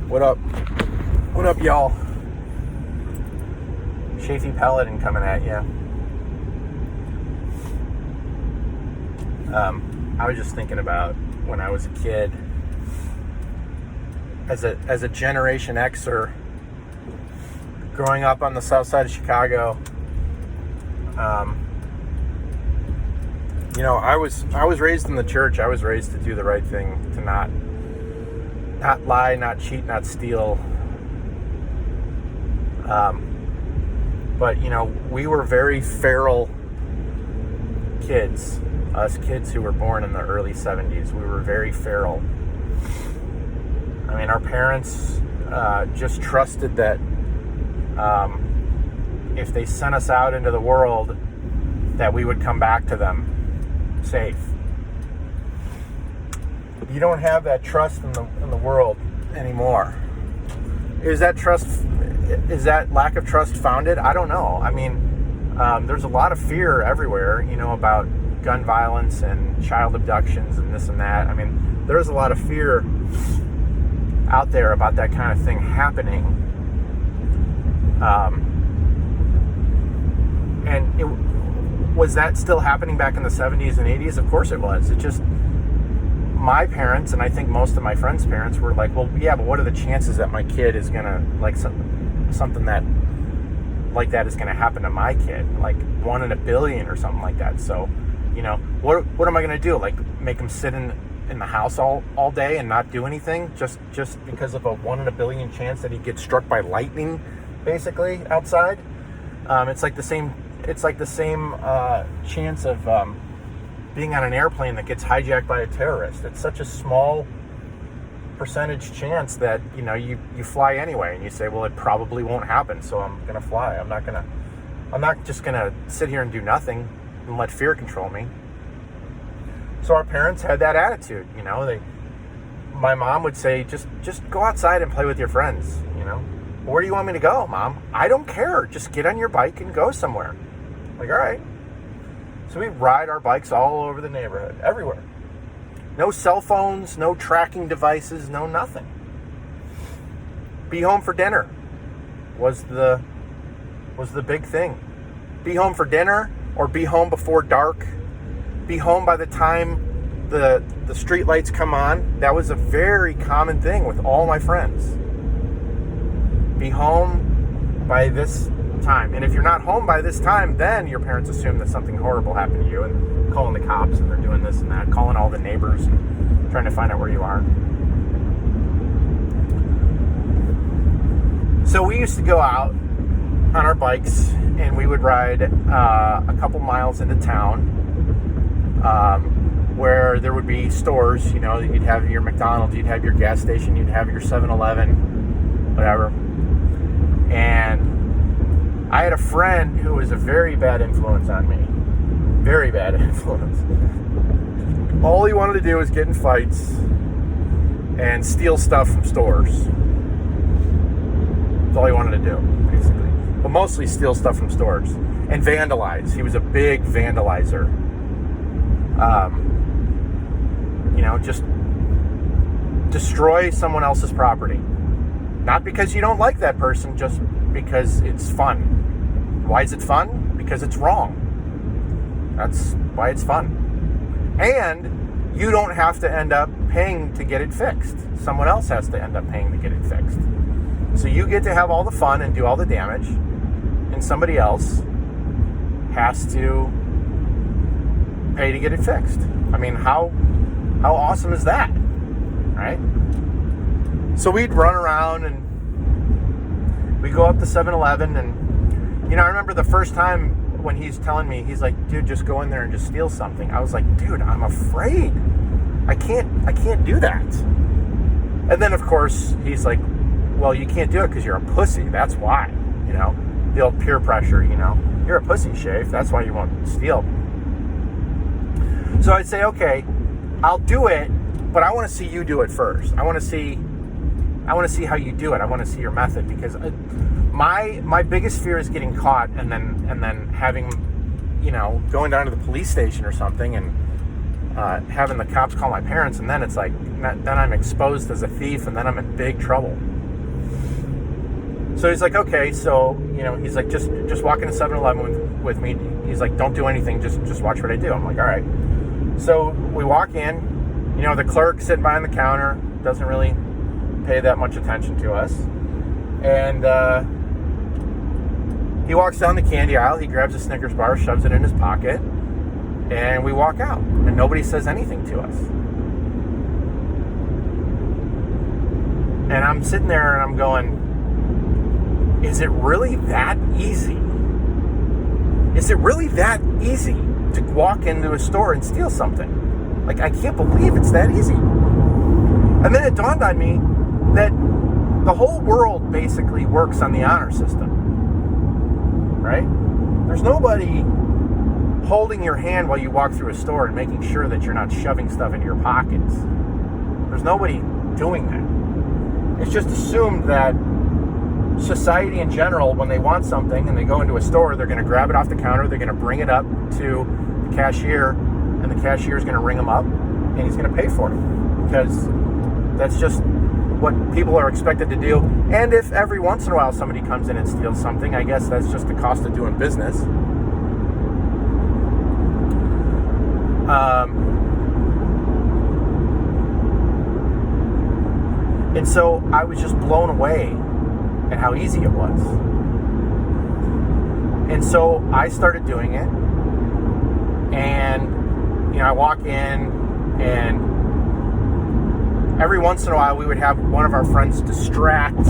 What up? What up, y'all? Chafee Paladin coming at you. I was just thinking about when I was a kid, as a Generation Xer, growing up on the south side of Chicago. I was raised in the church. I was raised to do the right thing, to not lie, not cheat, not steal. But we were very feral kids. Us kids who were born in the early 70s, we were very feral. I mean, our parents just trusted that if they sent us out into the world, that we would come back to them safe. You don't have that trust in the world anymore. Is that lack of trust founded? I don't know. I mean, there's a lot of fear everywhere, about gun violence and child abductions and this and that. I mean, there's a lot of fear out there about that kind of thing happening. Was that still happening back in the 70s and 80s? Of course it was. It just, my parents, and I think most of my friends' parents, were like, well, yeah, but what are the chances that my kid is going to, like, something that like that is going to happen to my kid? Like 1 in a billion or something like that. So, what am I going to do? Like, make him sit in the house all day and not do anything just because of a 1 in a billion chance that he gets struck by lightning, basically, outside? It's like the same chance of being on an airplane that gets hijacked by a terrorist. It's such a small percentage chance that you fly anyway, and you say, well, it probably won't happen, so I'm gonna fly. I'm not just gonna sit here and do nothing and let fear control me. So our parents had that attitude. My mom would say, just go outside and play with your friends. Where do you want me to go, Mom? I don't care. Just get on your bike and go somewhere. Like, all right. So we ride our bikes all over the neighborhood, everywhere. No cell phones, no tracking devices, no nothing. Be home for dinner was the big thing. Be home for dinner, or be home before dark. Be home by the time the street lights come on. That was a very common thing with all my friends. Be home by this time. And if you're not home by this time, then your parents assume that something horrible happened to you and calling the cops, and they're doing this and that, calling all the neighbors and trying to find out where you are. So we used to go out on our bikes, and we would ride a couple miles into town, where there would be stores. You'd have your McDonald's, you'd have your gas station, you'd have your 7-Eleven, whatever. And I had a friend who was a very bad influence on me. Very bad influence. All he wanted to do was get in fights and steal stuff from stores. That's all he wanted to do, basically. But mostly steal stuff from stores. And vandalize. He was a big vandalizer. Just destroy someone else's property. Not because you don't like that person, just because it's fun. Why is it fun? Because it's wrong. That's why it's fun. And you don't have to end up paying to get it fixed. Someone else has to end up paying to get it fixed. So you get to have all the fun and do all the damage, and somebody else has to pay to get it fixed. I mean, how awesome is that, right? So we'd run around and we go up to 7-Eleven, and I remember the first time when he's telling me, he's like, dude, just go in there and just steal something. I was like, dude, I'm afraid. I can't do that. And then of course he's like, well, you can't do it because you're a pussy. That's why, the old peer pressure, you're a pussy, Shafe. That's why you won't steal. So I'd say, okay, I'll do it, but I want to see you do it first. I want to see how you do it. I want to see your method, because my biggest fear is getting caught and then having, going down to the police station or something and having the cops call my parents, and then it's like, then I'm exposed as a thief, and then I'm in big trouble. So he's like, okay, so, he's like, just walk into 7-Eleven with me. He's like, don't do anything, just watch what I do. I'm like, all right. So we walk in, the clerk sitting behind the counter doesn't really pay that much attention to us. And he walks down the candy aisle, he grabs a Snickers bar, shoves it in his pocket, and we walk out. And nobody says anything to us. And I'm sitting there and I'm going, is it really that easy? Is it really that easy to walk into a store and steal something? Like, I can't believe it's that easy. And then it dawned on me that the whole world basically works on the honor system, right? There's nobody holding your hand while you walk through a store and making sure that you're not shoving stuff into your pockets. There's nobody doing that. It's just assumed that society in general, when they want something and they go into a store, they're going to grab it off the counter, they're going to bring it up to the cashier, and the cashier is going to ring them up, and he's going to pay for it, because that's just what people are expected to do. And if every once in a while somebody comes in and steals something, I guess that's just the cost of doing business. And so I was just blown away at how easy it was. And so I started doing it, and I walk in, and every once in a while we would have one of our friends distract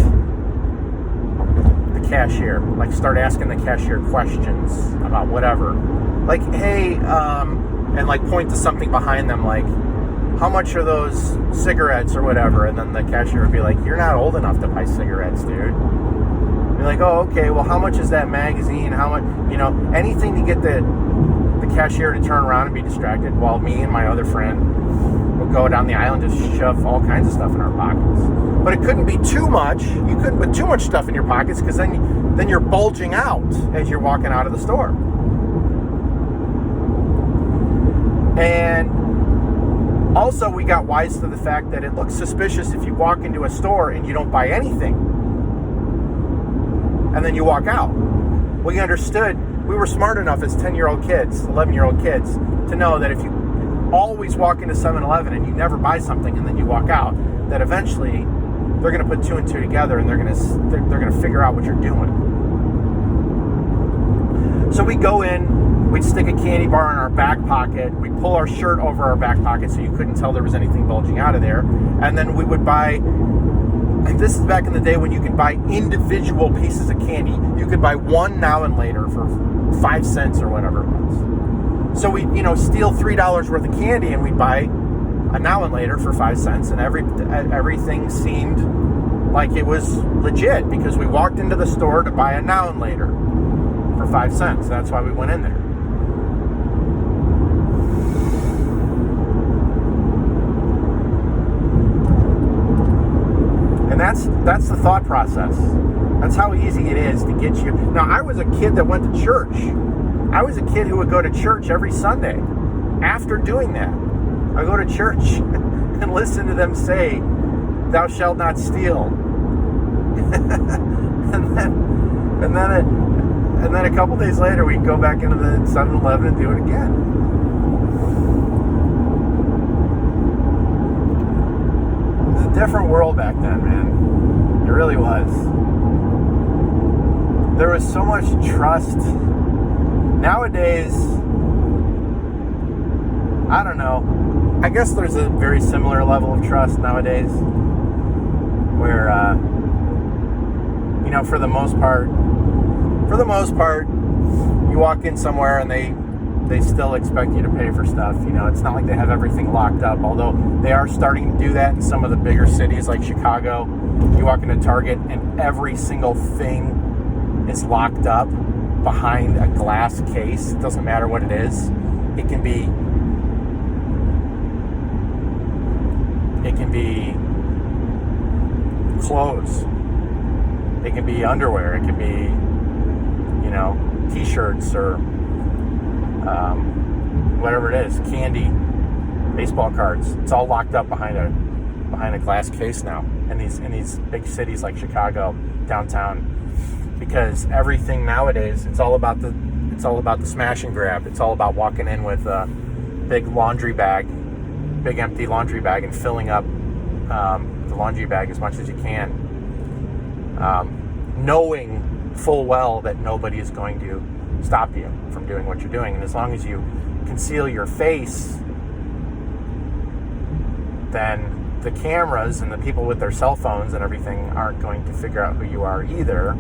the cashier, like start asking the cashier questions about whatever, like, hey, and like point to something behind them, like, how much are those cigarettes or whatever? And then the cashier would be like, you're not old enough to buy cigarettes, dude. You're like, oh, okay, well, how much is that magazine? How much, anything to get the cashier to turn around and be distracted, while me and my other friend would go down the aisle and just shove all kinds of stuff in our pockets. But it couldn't be too much. You couldn't put too much stuff in your pockets, because then you're bulging out as you're walking out of the store. And also, we got wise to the fact that it looks suspicious if you walk into a store and you don't buy anything, and then you walk out. We understood, we were smart enough as 10-year-old kids, 11-year-old kids, to know that if you always walk into 7-Eleven and you never buy something and then you walk out, that eventually they're going to put 2 and 2 together, and they're going to figure out what you're doing. So we go in. We'd stick a candy bar in our back pocket. We'd pull our shirt over our back pocket so you couldn't tell there was anything bulging out of there. And then we would buy, and this is back in the day when you could buy individual pieces of candy. You could buy one Now and Later for 5 cents or whatever it was. So we'd, steal $3 worth of candy, and we'd buy a Now and Later for 5 cents. And everything seemed like it was legit, because we walked into the store to buy a Now and Later for 5 cents. That's why we went in there. And that's the thought process. That's how easy it is to get you. Now, I was a kid that went to church. I was a kid who would go to church every Sunday. After doing that, I go to church and listen to them say, "Thou shalt not steal." and then a couple days later, we'd go back into the 7-Eleven and do it again. Different world back then, man. It really was. There was so much trust. Nowadays, I don't know. I guess there's a very similar level of trust nowadays, where for the most part, you walk in somewhere and they still expect you to pay for stuff. It's not like they have everything locked up, although they are starting to do that in some of the bigger cities like Chicago. You walk into Target and every single thing is locked up behind a glass case. It doesn't matter what it is. It can be clothes. It can be underwear. It can be, t-shirts or whatever it is, candy, baseball cards. It's all locked up behind behind a glass case now in these big cities like Chicago, downtown, because everything nowadays it's all about the smash and grab. It's all about walking in with a big empty laundry bag, and filling up the laundry bag as much as you can, knowing full well that nobody is going to stop you from doing what you're doing. And as long as you conceal your face, then the cameras and the people with their cell phones and everything aren't going to figure out who you are either.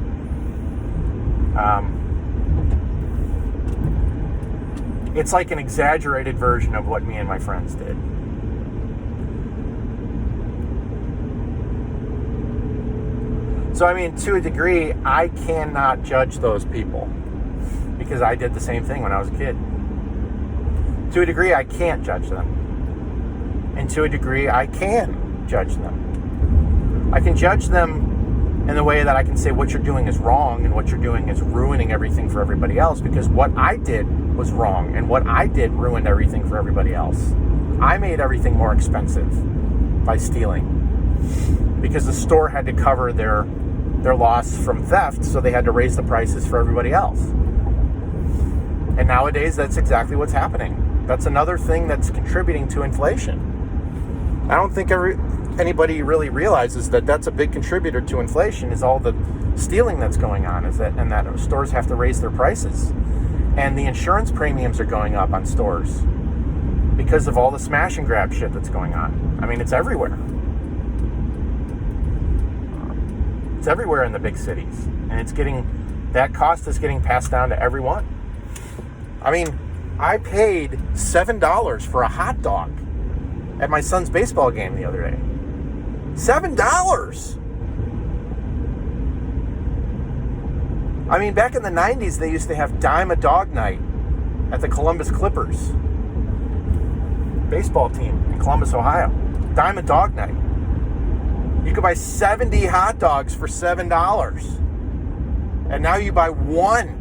It's like an exaggerated version of what me and my friends did. So, I mean, to a degree, I cannot judge those people because I did the same thing when I was a kid. To a degree, I can't judge them. And to a degree, I can judge them. I can judge them in the way that I can say what you're doing is wrong and what you're doing is ruining everything for everybody else, because what I did was wrong and what I did ruined everything for everybody else. I made everything more expensive by stealing because the store had to cover their loss from theft, so they had to raise the prices for everybody else. And nowadays, that's exactly what's happening. That's another thing that's contributing to inflation. I don't think anybody really realizes that that's a big contributor to inflation, is all the stealing that's going on, and that stores have to raise their prices. And the insurance premiums are going up on stores because of all the smash and grab shit that's going on. I mean, it's everywhere. It's everywhere in the big cities. And that cost is getting passed down to everyone. I mean, I paid $7 for a hot dog at my son's baseball game the other day. $7! I mean, back in the 90s, they used to have dime a dog night at the Columbus Clippers baseball team in Columbus, Ohio. Dime a dog night. You could buy 70 hot dogs for $7. And now you buy one.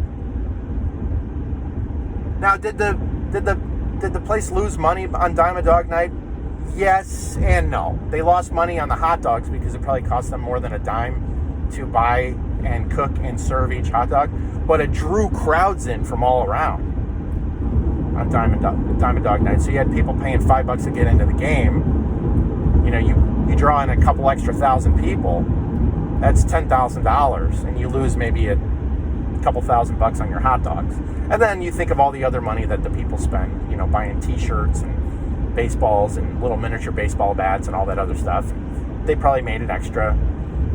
Now, did the place lose money on Dime a Dog Night? Yes and no. They lost money on the hot dogs because it probably cost them more than a dime to buy and cook and serve each hot dog. But it drew crowds in from all around on Dime a Dog Night. So you had people paying $5 to get into the game. You know, you draw in a couple extra thousand people. That's $10,000, and you lose maybe a couple $1,000 on your hot dogs. And then you think of all the other money that the people spend, you know, buying t-shirts and baseballs and little miniature baseball bats and all that other stuff. They probably made an extra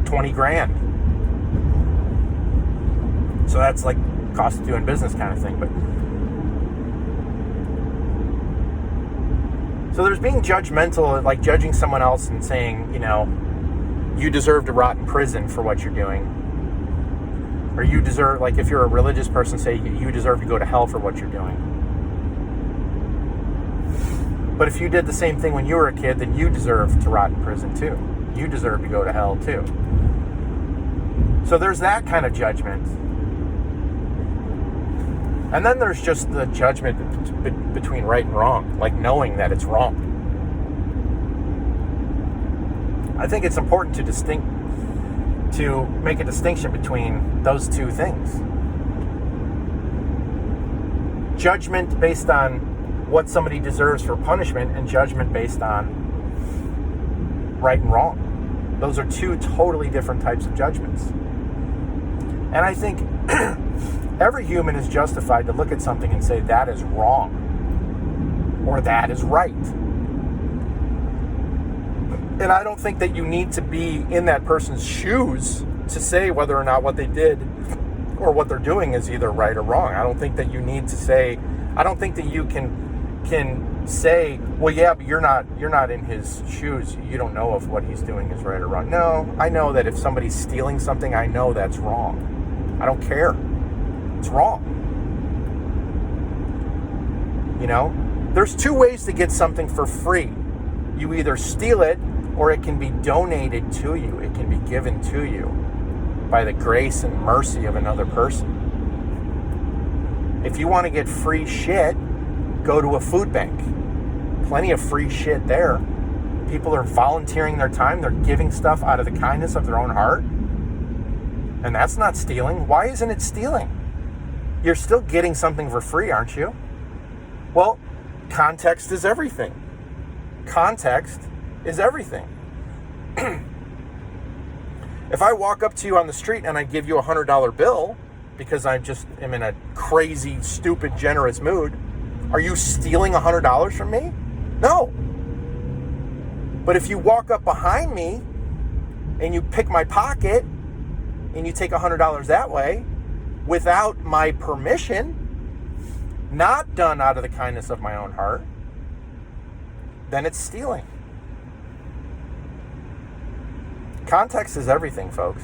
20 grand. So that's like cost of doing business kind of thing. But so there's being judgmental, like judging someone else and saying, you know, you deserve to rot in prison for what you're doing. Or you deserve, like if you're a religious person, say you deserve to go to hell for what you're doing. But if you did the same thing when you were a kid, then you deserve to rot in prison too. You deserve to go to hell too. So there's that kind of judgment. And then there's just the judgment between right and wrong, like knowing that it's wrong. I think it's important to make a distinction between those two things. Judgment based on what somebody deserves for punishment, and judgment based on right and wrong. Those are two totally different types of judgments. And I think every human is justified to look at something and say that is wrong or that is right. And I don't think that you need to be in that person's shoes to say whether or not what they did or what they're doing is either right or wrong. I don't think that you need to say, I don't think that you can say, well, yeah, but you're not in his shoes. You don't know if what he's doing is right or wrong. No, I know that if somebody's stealing something, I know that's wrong. I don't care. It's wrong. You know, there's two ways to get something for free. You either steal it, or it can be donated to you. It can be given to you by the grace and mercy of another person. If you want to get free shit, go to a food bank. Plenty of free shit there. People are volunteering their time. They're giving stuff out of the kindness of their own heart. And that's not stealing. Why isn't it stealing? You're still getting something for free, aren't you? Well, context is everything. Context is everything. If I walk up to you on the street and I give you $100 bill because I just am in a crazy, stupid, generous mood, are you stealing $100 from me? No. But if you walk up behind me and you pick my pocket and you take $100 that way without my permission, not done out of the kindness of my own heart, then it's stealing. Context is everything, folks.